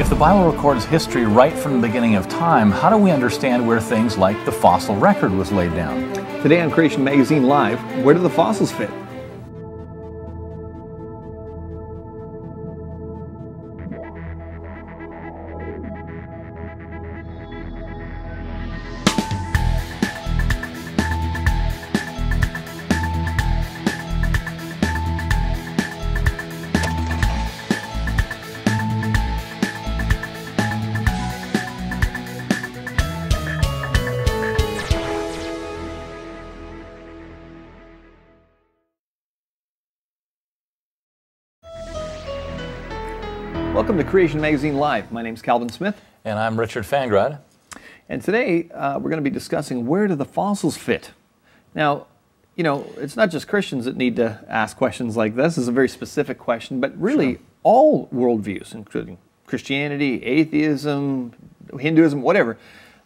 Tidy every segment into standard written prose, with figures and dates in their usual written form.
If the Bible records history right from the beginning of time, how do we understand where things like the fossil record was laid down? Today on Creation Magazine Live, where do the fossils fit? Welcome to Creation Magazine Live. My name is Calvin Smith. And I'm Richard Fangrad. And today we're going to be discussing where do the fossils fit? Now, you know, it's not just Christians that need to ask questions like this. It's a very specific question, but really Sure. all worldviews, including Christianity, atheism, Hinduism, whatever,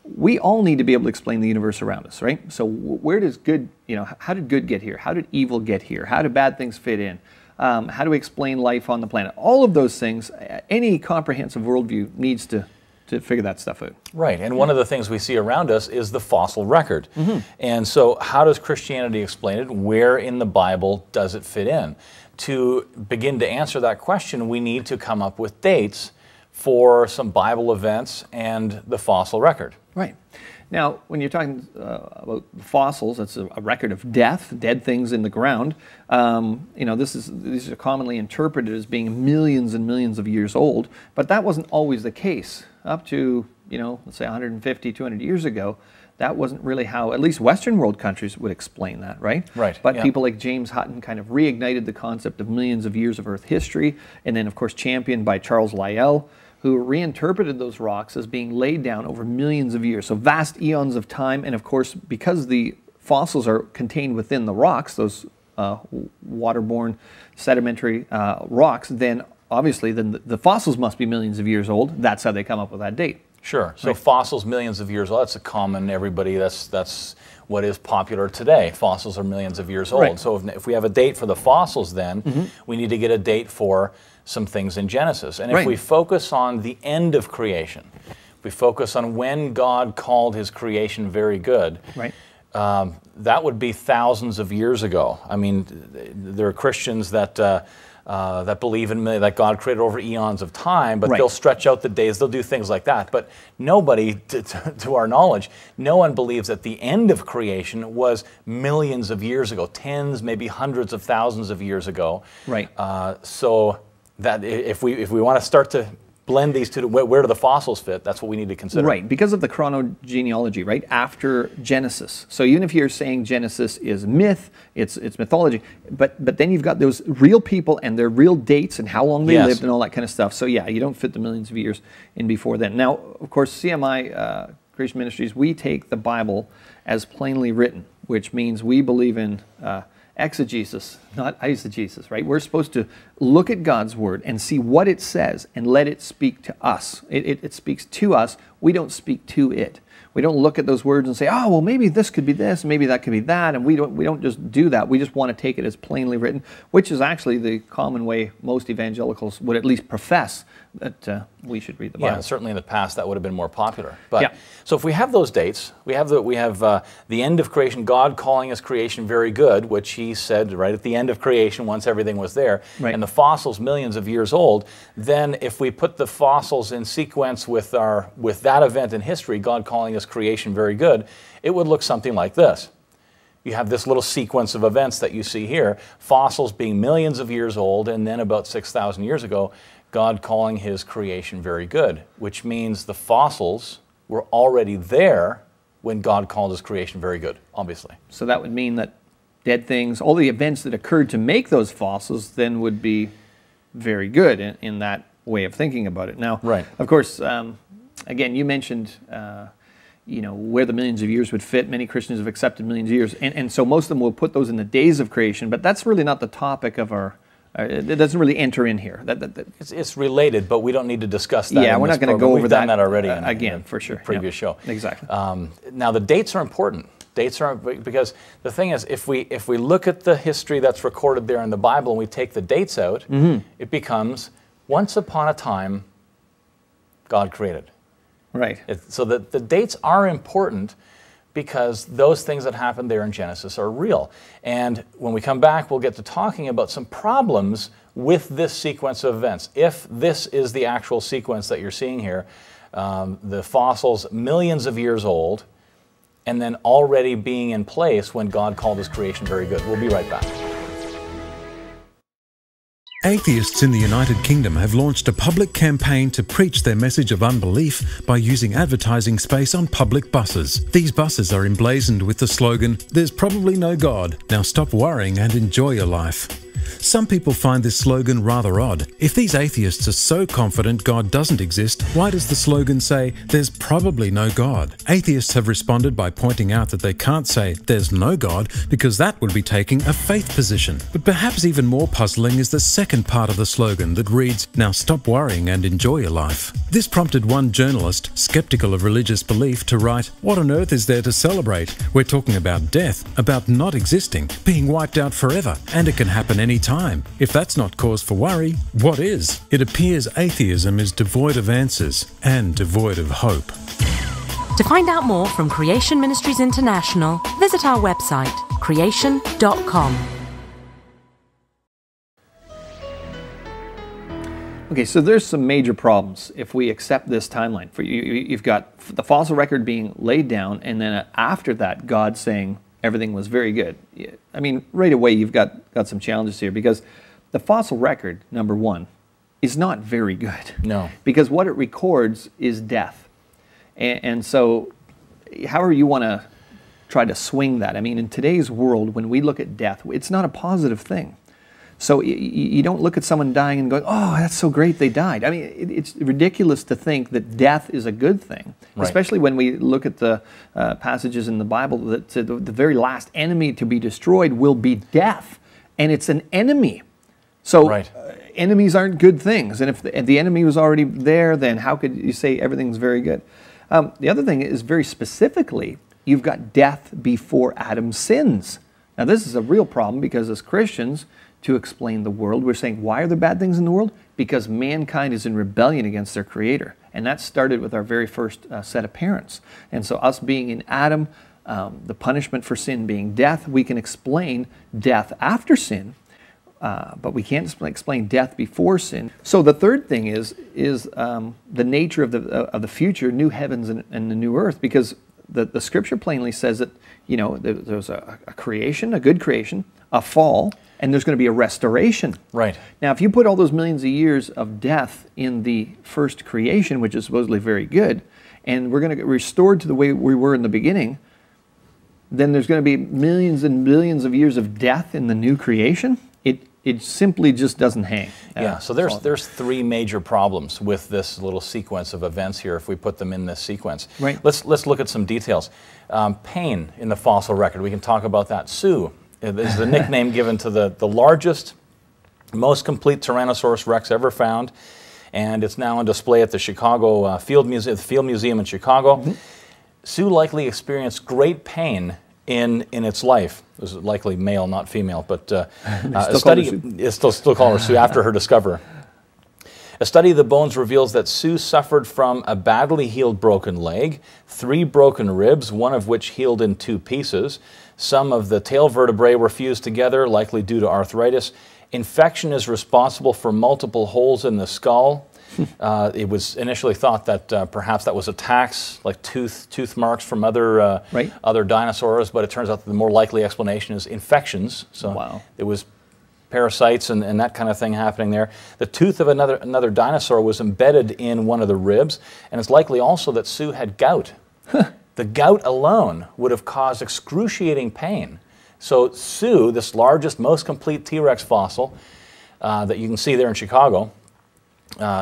we all need to be able to explain the universe around us, right? So where does good, how did good get here? How did evil get here? How do bad things fit in? How do we explain life on the planet? All of those things, any comprehensive worldview needs to figure that stuff out. Right, and one of the things we see around us is the fossil record. Mm-hmm. And so how does Christianity explain it? Where in the Bible does it fit in? To begin to answer that question, we need to come up with dates for some Bible events and the fossil record. Right. Now, when you're talking about fossils, that's a record of death, dead things in the ground. These are commonly interpreted as being millions and millions of years old, but that wasn't always the case. Up to, let's say 150, 200 years ago, that wasn't really how, at least Western world countries would explain that, right? Right. But yeah. people like James Hutton kind of reignited the concept of millions of years of Earth history, and then, of course, championed by Charles Lyell, who reinterpreted those rocks as being laid down over millions of years. So vast eons of time, and of course, because the fossils are contained within the rocks, those waterborne sedimentary rocks, then obviously the fossils must be millions of years old. That's how they come up with that date. Sure. So Right. fossils millions of years old, that's a common, that's what is popular today. Fossils are millions of years old. Right. So if we have a date for the fossils then, Mm-hmm. we need to get a date for some things in Genesis. And if Right. we focus on the end of creation, if we focus on when God called his creation very good, Right. that would be thousands of years ago. I mean, there are Christians that believe that God created over eons of time, but Right. they'll stretch out the days, they'll do things like that. But nobody, to our knowledge, no one believes that the end of creation was millions of years ago, tens, maybe hundreds of thousands of years ago. Right. So that if we want to start to blend these two, where do the fossils fit? That's what we need to consider. Right, because of the chronogenealogy, right, after Genesis. So even if you're saying Genesis is myth, it's mythology, but then you've got those real people and their real dates and how long they Yes. lived and all that kind of stuff. So yeah, you don't fit the millions of years in before then. Now, of course, CMI, Creation Ministries, we take the Bible as plainly written, which means we believe in exegesis, not eisegesis, right? We're supposed to look at God's Word and see what it says and let it speak to us. It speaks to us. We don't speak to it. We don't look at those words and say, oh, well, maybe this could be this, maybe that could be that, and we don't just do that. We just want to take it as plainly written, which is actually the common way most evangelicals would at least profess that we should read the Bible. Yeah, certainly in the past that would have been more popular. But Yeah. so if we have those dates, we have the end of creation, God calling his creation very good, which he said right at the end of creation once everything was there, Right. and the fossils millions of years old. Then if we put the fossils in sequence with that event in history, God calling his creation very good, it would look something like this. You have this little sequence of events that you see here, fossils being millions of years old, and then about 6,000 years ago, God calling his creation very good, which means the fossils were already there when God called his creation very good, obviously. So that would mean that dead things, all the events that occurred to make those fossils then would be very good in that way of thinking about it. Now, Right. of course, again, you mentioned where the millions of years would fit. Many Christians have accepted millions of years, and so most of them will put those in the days of creation, but that's really not the topic of our it doesn't really enter in here. It's related, but we don't need to discuss that. Yeah, we're not going to go over that. We've done that already again, for sure. In the previous show. Exactly. Now the dates are important. Dates are, because the thing is, if we look at the history that's recorded there in the Bible and we take the dates out, it becomes once upon a time God created. Right. So the dates are important because those things that happen there in Genesis are real. And when we come back, we'll get to talking about some problems with this sequence of events. If this is the actual sequence that you're seeing here, the fossils millions of years old, and then already being in place when God called His creation very good. We'll be right back. Atheists in the United Kingdom have launched a public campaign to preach their message of unbelief by using advertising space on public buses. These buses are emblazoned with the slogan, "There's probably no God. Now stop worrying and enjoy your life." Some people find this slogan rather odd. If these atheists are so confident God doesn't exist, why does the slogan say, "There's probably no God"? Atheists have responded by pointing out that they can't say, "There's no God," because that would be taking a faith position. But perhaps even more puzzling is the second part of the slogan that reads, "Now stop worrying and enjoy your life." This prompted one journalist, skeptical of religious belief, to write, "What on earth is there to celebrate? We're talking about death, about not existing, being wiped out forever, and it can happen any time. If that's not cause for worry, what is?" It appears atheism is devoid of answers and devoid of hope. To find out more from Creation Ministries International, visit our website, creation.com. Okay, so there's some major problems if we accept this timeline. You've got the fossil record being laid down, and then after that, God saying everything was very good. I mean, right away you've got some challenges here, because the fossil record, number one, is not very good. No. Because what it records is death. And so however you want to try to swing that, I mean, in today's world, when we look at death, it's not a positive thing. So you don't look at someone dying and go, "Oh, that's so great they died." I mean, it's ridiculous to think that death is a good thing, right. Especially when we look at the passages in the Bible that the very last enemy to be destroyed will be death, and it's an enemy. So right. Enemies aren't good things, and if the enemy was already there, then how could you say everything's very good? The other thing is, very specifically, you've got death before Adam sins. Now, this is a real problem, because as Christians, to explain the world, we're saying, why are there bad things in the world? Because mankind is in rebellion against their Creator. And that started with our very first set of parents. And so us being in Adam, the punishment for sin being death, we can explain death after sin, but we can't explain death before sin. So the third thing is the nature of the future, new heavens and the new earth, because the Scripture plainly says that, you know, there's a creation, a good creation, a fall, and there's going to be a restoration. Right. Now, if you put all those millions of years of death in the first creation, which is supposedly very good, and we're going to get restored to the way we were in the beginning, then there's going to be millions and billions of years of death in the new creation. It simply just doesn't hang. Yeah, so there's three major problems with this little sequence of events here if we put them in this sequence. Right. Let's look at some details. Pain in the fossil record, we can talk about that. Sue is the nickname given to the largest, most complete Tyrannosaurus rex ever found, and it's now on display at the Chicago Field Museum in Chicago. Mm-hmm. Sue likely experienced great pain in its life. It was likely male, not female, but a study is still called her Sue after her discovery. A study of the bones reveals that Sue suffered from a badly healed broken leg, 3 broken ribs, one of which healed in 2 pieces. Some of the tail vertebrae were fused together, likely due to arthritis. Infection is responsible for multiple holes in the skull. It was initially thought that perhaps that was attacks, like tooth marks from other dinosaurs, but it turns out that the more likely explanation is infections. So it was parasites and that kind of thing happening there. The tooth of another dinosaur was embedded in one of the ribs, and it's likely also that Sue had gout. The gout alone would have caused excruciating pain. So Sue, this largest, most complete T-Rex fossil that you can see there in Chicago,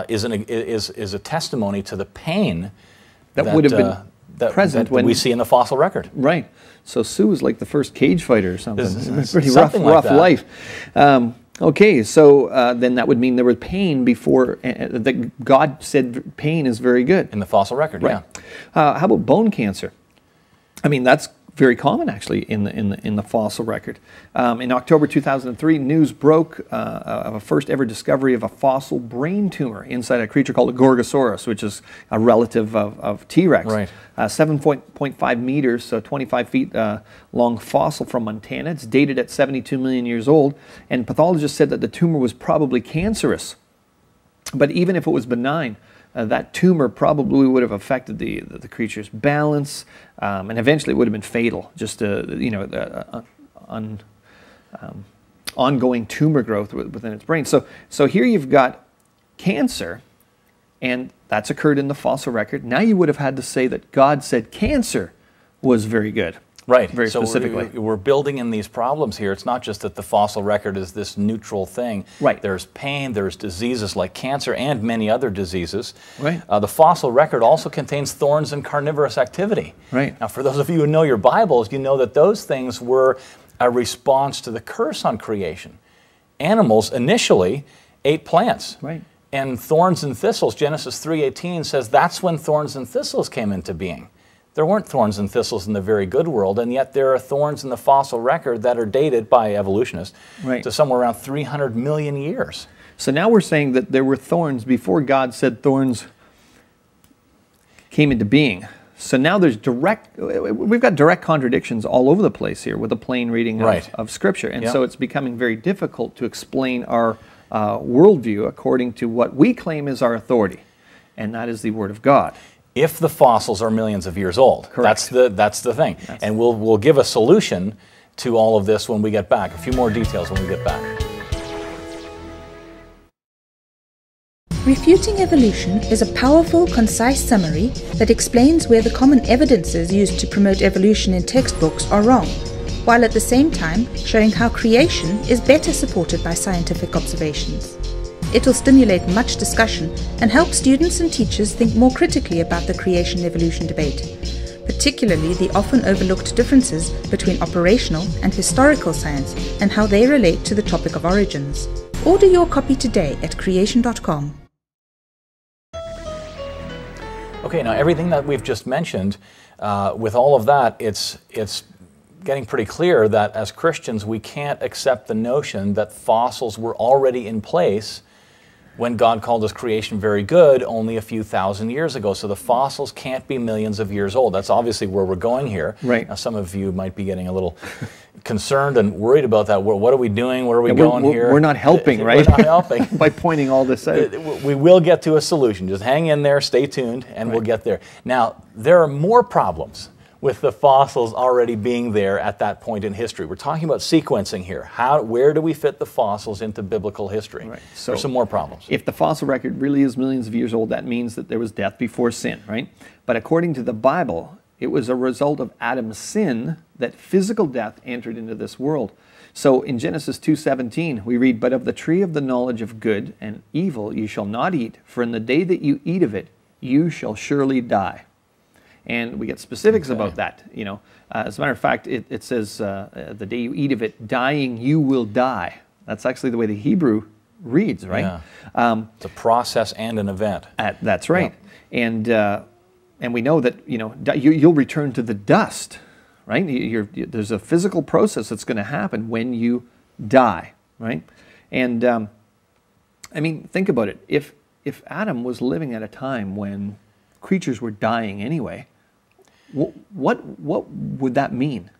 is a testimony to the pain that would have been present when we see in the fossil record. Right. So Sue was like the first cage fighter or something. It's pretty rough life. Okay, so then that would mean there was pain before that God said pain is very good. In the fossil record, right. Yeah. How about bone cancer? I mean, that's very common actually in the fossil record. In October 2003, news broke of a first ever discovery of a fossil brain tumor inside a creature called a Gorgosaurus, which is a relative of T-Rex. Right. 7.5 meters, so 25 feet long fossil from Montana. It's dated at 72 million years old, and pathologists said that the tumor was probably cancerous. But even if it was benign, that tumor probably would have affected the creature's balance, and eventually it would have been fatal. Just ongoing tumor growth within its brain. So here you've got cancer, and that's occurred in the fossil record. Now you would have had to say that God said cancer was very good. Right. Very specifically. We're building in these problems here. It's not just that the fossil record is this neutral thing. Right. There's pain, there's diseases like cancer and many other diseases. Right. The fossil record also contains thorns and carnivorous activity. Right. Now, for those of you who know your Bibles, you know that those things were a response to the curse on creation. Animals initially ate plants. Right. And thorns and thistles, Genesis 3:18 says that's when thorns and thistles came into being. There weren't thorns and thistles in the very good world, and yet there are thorns in the fossil record that are dated by evolutionists to somewhere around 300 million years. So now we're saying that there were thorns before God said thorns came into being. So now we've got direct contradictions all over the place here with a plain reading of Scripture. And so it's becoming very difficult to explain our worldview according to what we claim is our authority, and that is the Word of God. If the fossils are millions of years old. Correct. That's the thing. And we'll give a solution to all of this when we get back. A few more details when we get back. Refuting Evolution is a powerful, concise summary that explains where the common evidences used to promote evolution in textbooks are wrong, while at the same time showing how creation is better supported by scientific observations. It will stimulate much discussion and help students and teachers think more critically about the creation-evolution debate, particularly the often overlooked differences between operational and historical science and how they relate to the topic of origins. Order your copy today at creation.com. Okay, now everything that we've just mentioned, with all of that, it's getting pretty clear that as Christians we can't accept the notion that fossils were already in place when God called His creation very good only a few thousand years ago. So the fossils can't be millions of years old. That's obviously where we're going here. Right. Now some of you might be getting a little concerned and worried about that. What are we doing? Where are we going here? We're not helping, right? We're not helping. By pointing all this out. We will get to a solution. Just hang in there, stay tuned, and we'll get there. Now, there are more problems with the fossils already being there at that point in history. We're talking about sequencing here. Where do we fit the fossils into biblical history? Right. So there's some more problems. If the fossil record really is millions of years old, that means that there was death before sin, right? But according to the Bible, it was a result of Adam's sin that physical death entered into this world. So in Genesis 2:17, we read, "But of the tree of the knowledge of good and evil you shall not eat, for in the day that you eat of it, you shall surely die." And we get specifics about that. You know, as a matter of fact, it says, "The day you eat of it, dying you will die." That's actually the way the Hebrew reads, right? Yeah. It's a process and an event. That's right. Yeah. And we know that you'll return to the dust, right? There's a physical process that's going to happen when you die, right? And I mean, think about it. If Adam was living at a time when creatures were dying anyway, what would that mean?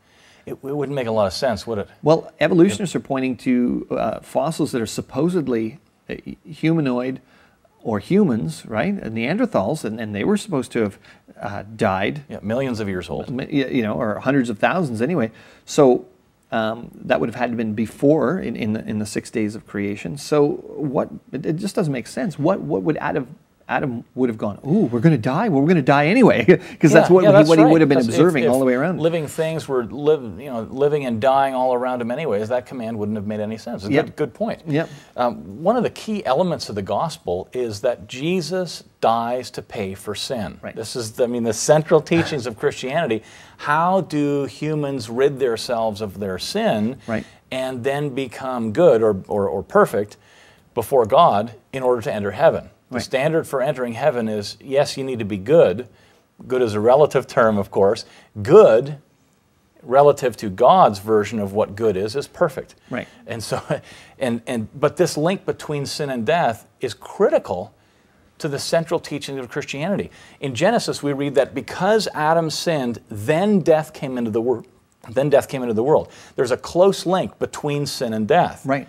It wouldn't make a lot of sense, would it? Well, evolutionists are pointing to fossils that are supposedly humanoid or humans, right? Neanderthals, and they were supposed to have died. Yeah, millions of years old. Or hundreds of thousands anyway. So that would have had to have been before in the 6 days of creation. So it just doesn't make sense. What would Adam would have gone, "Ooh, we're going to die? Well, we're going to die anyway," because that's what he would have been observing all the way around. Living things were living and dying all around him anyways. That command wouldn't have made any sense. It's a good point. Yep. One of the key elements of the gospel is that Jesus dies to pay for sin. Right. This is, the central teachings of Christianity. How do humans rid themselves of their sin and then become good or perfect before God in order to enter heaven? The standard for entering heaven is, yes, you need to be good. Good is a relative term, of course. Good relative to God's version of what good is perfect. Right. And so, but this link between sin and death is critical to the central teaching of Christianity. In Genesis, we read that because Adam sinned, then death came into the world. Then death came into the world. There's a close link between sin and death. Right.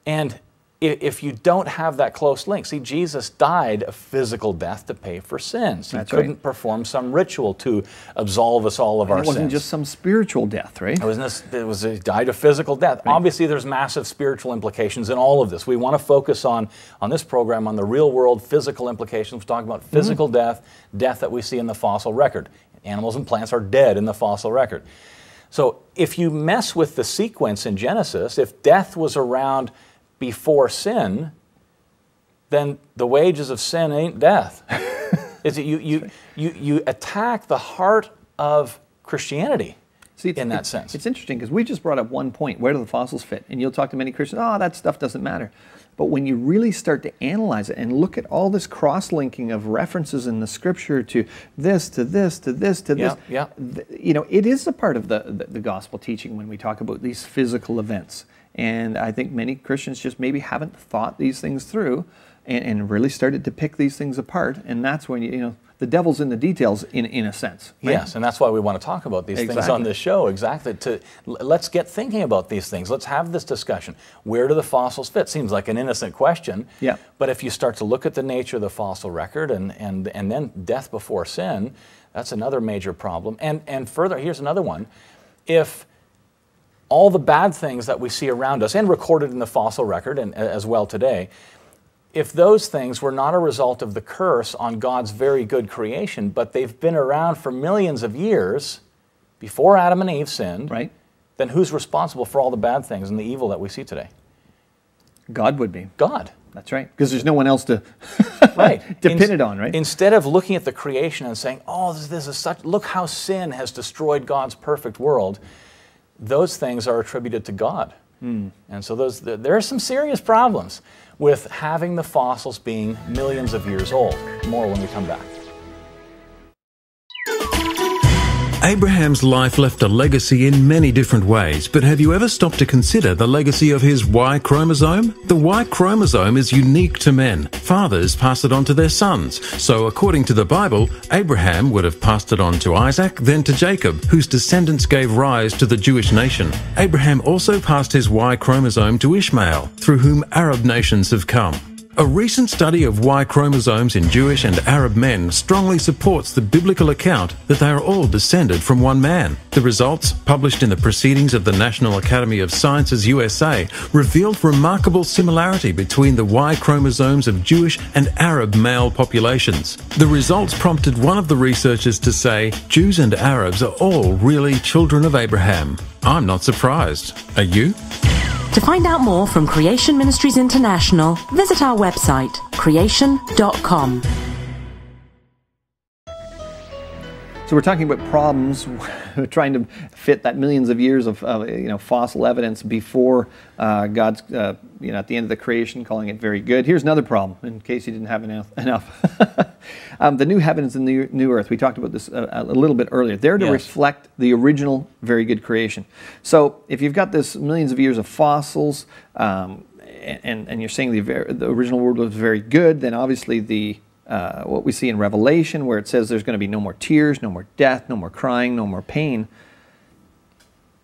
And if you don't have that close link, see, Jesus died a physical death to pay for sins. He couldn't perform some ritual to absolve us all of our sins. It wasn't just some spiritual death, right? He died a physical death. Right. Obviously, there's massive spiritual implications in all of this. We want to focus on this program on the real world physical implications. We're talking about physical death that we see in the fossil record. Animals and plants are dead in the fossil record. So if you mess with the sequence in Genesis, if death was around before sin, then the wages of sin ain't death. You attack the heart of Christianity in that sense. It's interesting because we just brought up one point, where do the fossils fit? And you'll talk to many Christians, oh, that stuff doesn't matter. But when you really start to analyze it and look at all this cross-linking of references in the Scripture to this, to this, to this, to this, you know, it is a part of the gospel teaching when we talk about these physical events. And I think many Christians just maybe haven't thought these things through and really started to pick these things apart. And that's when, you know, the devil's in the details in a sense. Right? Yes, and that's why we want to talk about these things on this show. Exactly. Let's get thinking about these things. Let's have this discussion. Where do the fossils fit? Seems like an innocent question. Yeah. But if you start to look at the nature of the fossil record and then death before sin, that's another major problem. And further, here's another one. If all the bad things that we see around us and recorded in the fossil record and as well today, if those things were not a result of the curse on God's very good creation, but they've been around for millions of years before Adam and Eve sinned, right, then who's responsible for all the bad things and the evil that we see today? God would be. God. That's right. Because there's no one else to pin it on, right? Instead of looking at the creation and saying, oh, this is such, look how sin has destroyed God's perfect world, those things are attributed to God. And so there are some serious problems with having the fossils being millions of years old. More when we come back. Abraham's life left a legacy in many different ways, but have you ever stopped to consider the legacy of his Y chromosome? The Y chromosome is unique to men. Fathers pass it on to their sons. So according to the Bible, Abraham would have passed it on to Isaac, then to Jacob, whose descendants gave rise to the Jewish nation. Abraham also passed his Y chromosome to Ishmael, through whom Arab nations have come. A recent study of Y chromosomes in Jewish and Arab men strongly supports the biblical account that they are all descended from one man. The results, published in the Proceedings of the National Academy of Sciences USA, revealed remarkable similarity between the Y chromosomes of Jewish and Arab male populations. The results prompted one of the researchers to say, Jews and Arabs are all really children of Abraham. I'm not surprised. Are you? To find out more from Creation Ministries International, visit our website, creation.com. So we're talking about problems, trying to fit that millions of years of fossil evidence before God's at the end of the creation, calling it very good. Here's another problem, in case you didn't have enough. The new heavens and the new earth. We talked about this a little bit earlier. They're to reflect the original very good creation. So if you've got this millions of years of fossils, and you're saying the original world was very good, then obviously what we see in Revelation, where it says there's going to be no more tears, no more death, no more crying, no more pain,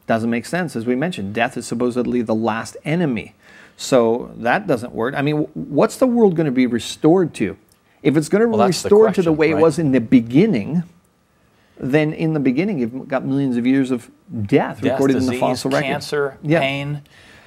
doesn't make sense. As we mentioned, death is supposedly the last enemy. So that doesn't work. I mean, what's the world going to be restored to? If it's going to be restored to the way it was in the beginning, then in the beginning you've got millions of years of death recorded in the fossil record. Cancer, pain,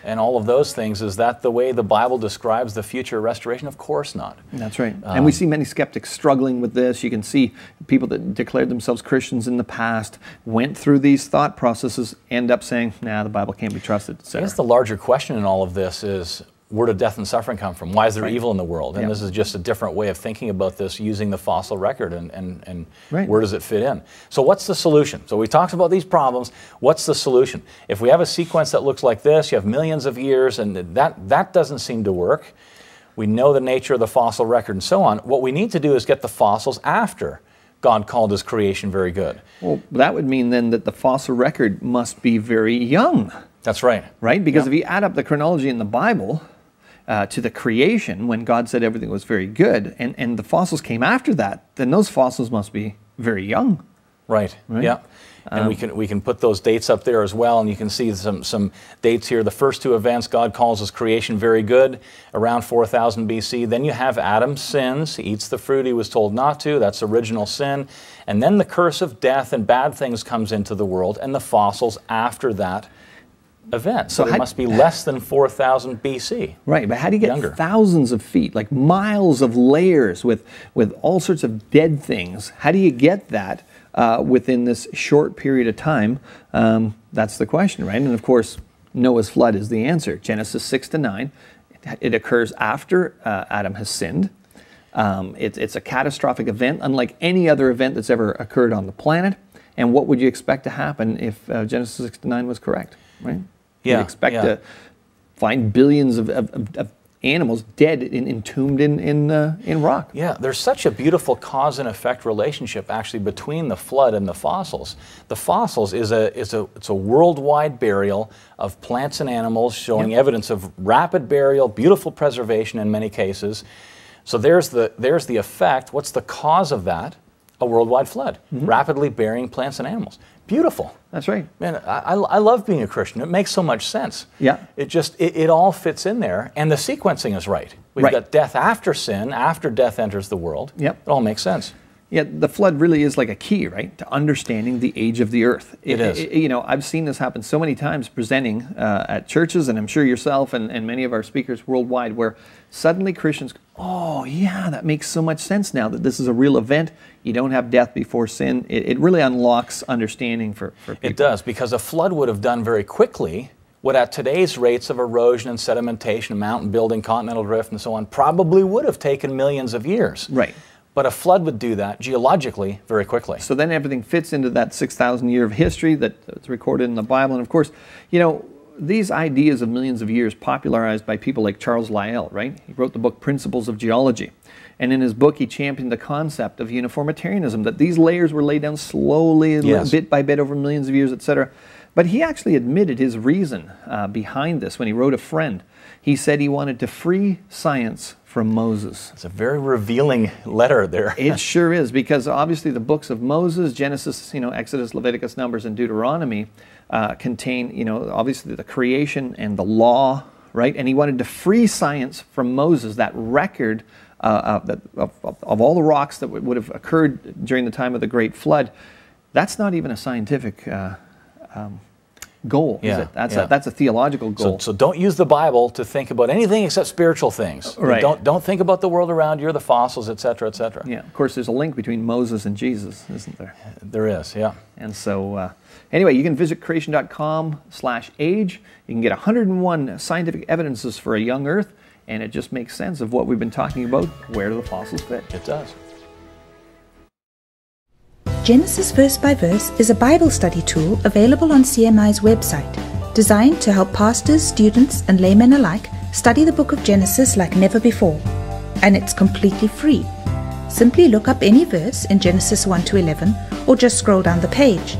and all of those things. Is that the way the Bible describes the future restoration? Of course not. That's right. And we see many skeptics struggling with this. You can see people that declared themselves Christians in the past, went through these thought processes, end up saying, nah, the Bible can't be trusted, etc. I guess the larger question in all of this is, where did death and suffering come from? Why is there evil in the world? And this is just a different way of thinking about this using the fossil record and where does it fit in? So what's the solution? So we talked about these problems. What's the solution? If we have a sequence that looks like this, you have millions of years, and that doesn't seem to work. We know the nature of the fossil record and so on. What we need to do is get the fossils after God called his creation very good. Well, that would mean then that the fossil record must be very young. That's right. Right? Because if you add up the chronology in the Bible to the creation, when God said everything was very good, and the fossils came after that, then those fossils must be very young. Right. Yeah. And we can put those dates up there as well, and you can see some dates here. The first two events, God calls his creation very good, around 4000 BC. Then you have Adam sins. He eats the fruit he was told not to. That's original sin. And then the curse of death and bad things comes into the world, and the fossils after that event. So it must be less than 4000 BC. Right, but how do you get thousands of feet, like miles of layers with all sorts of dead things? How do you get that within this short period of time? That's the question, right? And of course, Noah's flood is the answer. Genesis 6 to 9. It occurs after Adam has sinned. It's a catastrophic event, unlike any other event that's ever occurred on the planet. And what would you expect to happen if Genesis 6 to 9 was correct, right? Yeah, you'd expect to find billions of animals dead, entombed in rock. Yeah, there's such a beautiful cause and effect relationship actually between the flood and the fossils. The fossils it's a worldwide burial of plants and animals, showing evidence of rapid burial, beautiful preservation in many cases. So there's the effect. What's the cause of that? A worldwide flood, rapidly burying plants and animals. Beautiful. That's right. Man, I love being a Christian. It makes so much sense. Yeah. It all fits in there, and the sequencing is right. We've got death after sin, after death enters the world. Yep. It all makes sense. Yeah, the flood really is like a key, right, to understanding the age of the earth. It is. You know, I've seen this happen so many times presenting at churches, and I'm sure yourself and many of our speakers worldwide, where suddenly Christians, oh yeah, that makes so much sense now that this is a real event. You don't have death before sin. It really unlocks understanding for people. It does, because a flood would have done very quickly what at today's rates of erosion and sedimentation, mountain building, continental drift, and so on, probably would have taken millions of years. Right. But a flood would do that geologically very quickly. So then everything fits into that 6,000 year of history that's recorded in the Bible. And of course, you know, these ideas of millions of years popularized by people like Charles Lyell, right? He wrote the book Principles of Geology. And in his book, he championed the concept of uniformitarianism, that these layers were laid down slowly, bit by bit over millions of years, etc. But he actually admitted his reason behind this when he wrote a friend. He said he wanted to free science from Moses. It's a very revealing letter there. It sure is, because obviously the books of Moses, Genesis, Exodus, Leviticus, Numbers, and Deuteronomy contain, obviously the creation and the law, right? And he wanted to free science from Moses, that record of all the rocks that would have occurred during the time of the Great Flood. That's not even a scientific goal, is it? That's a theological goal. So don't use the Bible to think about anything except spiritual things. Right. Don't think about the world around you or the fossils, etc., etc. Yeah, of course, there's a link between Moses and Jesus, isn't there? There is, yeah. And so, anyway, you can visit creation.com/age. You can get 101 scientific evidences for a young Earth, and it just makes sense of what we've been talking about. Where do the fossils fit? It does. Genesis Verse by Verse is a Bible study tool available on CMI's website, designed to help pastors, students, and laymen alike study the book of Genesis like never before. And it's completely free. Simply look up any verse in Genesis 1 to 11, or just scroll down the page.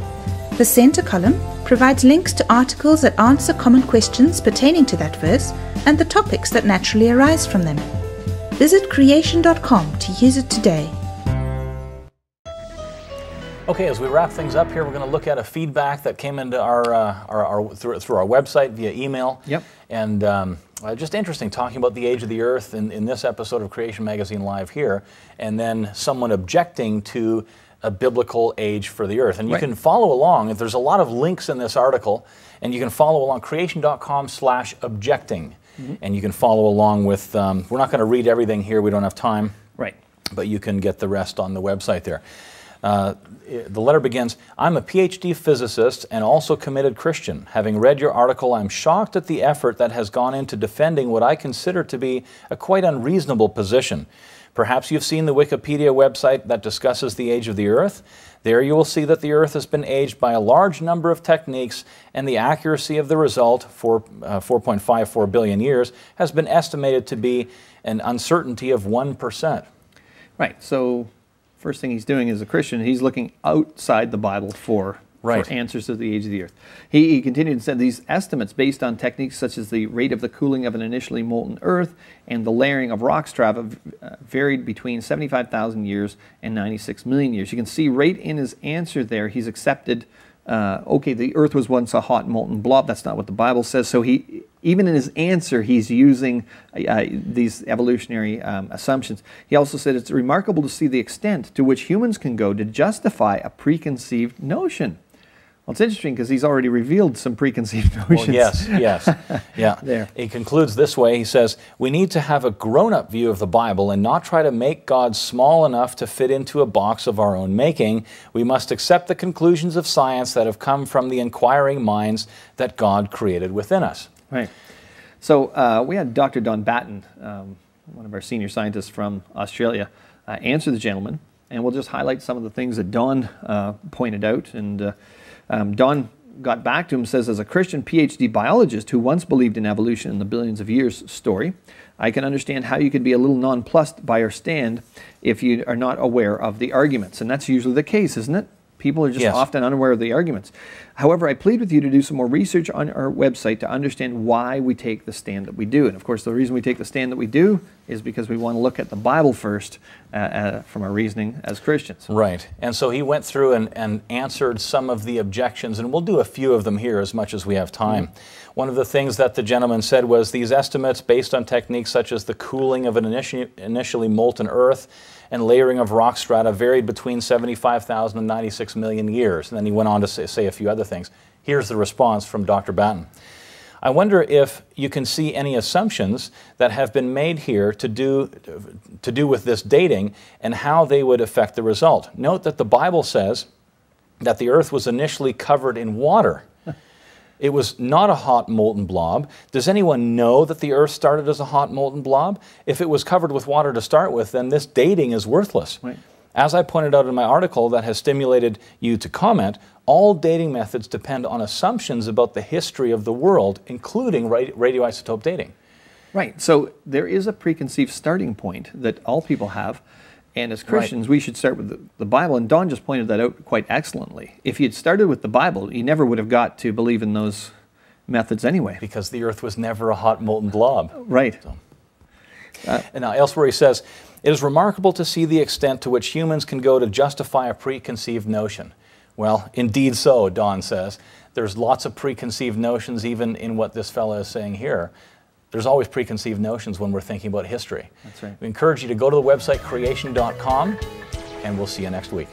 The center column provides links to articles that answer common questions pertaining to that verse and the topics that naturally arise from them. Visit creation.com to use it today. Okay, as we wrap things up here, we're going to look at a feedback that came into through our website via email. Yep. And just interesting, talking about the age of the earth in this episode of Creation Magazine Live here, and then someone objecting to a biblical age for the earth. And you can follow along. There's a lot of links in this article, and you can follow along creation.com/objecting. And you can follow along with, we're not going to read everything here, we don't have time. Right. But you can get the rest on the website there. The letter begins, I'm a PhD physicist and also committed Christian. Having read your article, I'm shocked at the effort that has gone into defending what I consider to be a quite unreasonable position. Perhaps you've seen the Wikipedia website that discusses the age of the earth. There you will see that the earth has been aged by a large number of techniques, and the accuracy of the result, 4.54 billion years, has been estimated to be an uncertainty of 1%. Right, so first thing he's doing as a Christian, he's looking outside the Bible for answers to the age of the earth. He continued and said these estimates based on techniques such as the rate of the cooling of an initially molten earth and the layering of rock strata varied between 75,000 years and 96 million years. You can see right in his answer there, he's accepted, okay, the earth was once a hot molten blob. That's not what the Bible says. So he, even in his answer, he's using these evolutionary assumptions. He also said it's remarkable to see the extent to which humans can go to justify a preconceived notion. Well, it's interesting because he's already revealed some preconceived notions. Well, yes. Yeah. There. He concludes this way. He says, we need to have a grown-up view of the Bible and not try to make God small enough to fit into a box of our own making. We must accept the conclusions of science that have come from the inquiring minds that God created within us. Right. So we had Dr. Don Batten, one of our senior scientists from Australia, answer the gentleman, and we'll just highlight some of the things that Don pointed out. And Don got back to him, says, as a Christian PhD biologist who once believed in evolution and the billions of years story, I can understand how you could be a little nonplussed by our stand if you are not aware of the arguments. And that's usually the case, isn't it? People are just often unaware of the arguments. However, I plead with you to do some more research on our website to understand why we take the stand that we do. And of course, the reason we take the stand that we do is because we want to look at the Bible first from our reasoning as Christians. Right. And so he went through and answered some of the objections, and we'll do a few of them here as much as we have time. One of the things that the gentleman said was these estimates based on techniques such as the cooling of an initially molten earth and layering of rock strata varied between 75,000 and 96 million years. And then he went on to say a few other things. Here's the response from Dr. Batten. I wonder if you can see any assumptions that have been made here to do with this dating and how they would affect the result. Note that the Bible says that the earth was initially covered in water. It was not a hot molten blob. Does anyone know that the earth started as a hot molten blob? If it was covered with water to start with, then this dating is worthless. Right. As I pointed out in my article that has stimulated you to comment, all dating methods depend on assumptions about the history of the world, including radioisotope dating. Right. So there is a preconceived starting point that all people have. And as Christians, we should start with the Bible. And Don just pointed that out quite excellently. If you'd started with the Bible, you never would have got to believe in those methods anyway. Because the earth was never a hot molten blob. Right. So. And now elsewhere he says, it is remarkable to see the extent to which humans can go to justify a preconceived notion. Well, indeed so, Don says. There's lots of preconceived notions even in what this fellow is saying here. There's always preconceived notions when we're thinking about history. That's right. We encourage you to go to the website creation.com, and we'll see you next week.